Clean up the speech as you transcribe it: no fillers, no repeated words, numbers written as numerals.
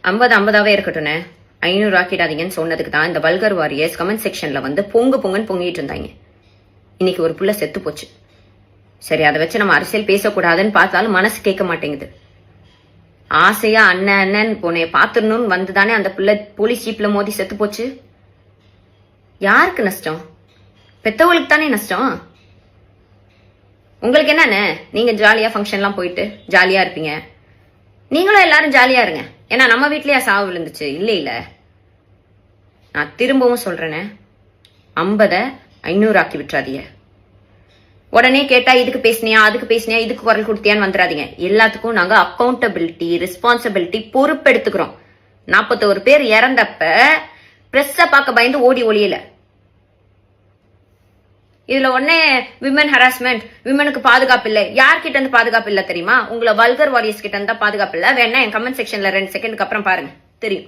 50 50ஆவே இருக்கட்டும்னே, 500 ஆக்கிடாதீங்கன்னு சொன்னதுக்கு தான் இந்த வல்கர் வாரியர்ஸ் கமெண்ட் செக்ஷன்ல வந்து பொங்குன்னு பொங்கிட்டு இருந்தாங்க. இன்னைக்கு ஒரு புள்ள செத்து போச்சு. சரி, அதை வச்சு நம்ம அரசியல் பேசக்கூடாதுன்னு பார்த்தாலும் மனசு கேட்க மாட்டேங்குது. ஆசையா அண்ணன் போனே பாத்துடணும்னு வந்துதானே அந்த புள்ள போலீஸ் ஜீப்ல மோதி செத்து போச்சு. யாருக்கு நஷ்டம்? பெத்தவங்களுக்கு தானே நஷ்டம். உங்களுக்கு என்னன்னு நீங்க ஜாலியா ஃபங்க்ஷன்லாம் போயிட்டு ஜாலியா இருப்பீங்க. நீங்களும் எல்லாரும் ஜாலியா இருங்க. ஏன்னா நம்ம வீட்லயே சாவு விழுந்துச்சு. இல்ல நான் திரும்பவும் சொல்றேனே, 50 500 ஆக்கி விட்டுறாதீங்க. உடனே கேட்டா இதுக்கு பேசினியா அதுக்கு பேசினியா இதுக்கு குரல் கொடுத்தியான்னு வந்துடாதீங்க. எல்லாத்துக்கும் நாங்க அக்கௌண்டபிலிட்டி ரெஸ்பான்சிபிலிட்டி பொறுப்பெடுத்துக்கிறோம். 41 பேர் இறந்தப்ப பிரஸ்ஸ பார்க்க பயந்து ஓடி ஒளியல. இதுல உடனே விமன் ஹராஸ்மெண்ட், விமனுக்கு பாதுகாப்பு இல்லை. யார்கிட்ட இருந்து பாதுகாப்பு இல்ல தெரியுமா? உங்களை வல்கர் வாரியர்ஸ் கிட்ட இருந்தா பாதுகாப்பு இல்ல. வேணா என் கமெண்ட் செக்ஷன்ல 2 செகண்டுக்கு அப்புறம் பாருங்க, தெரியும்.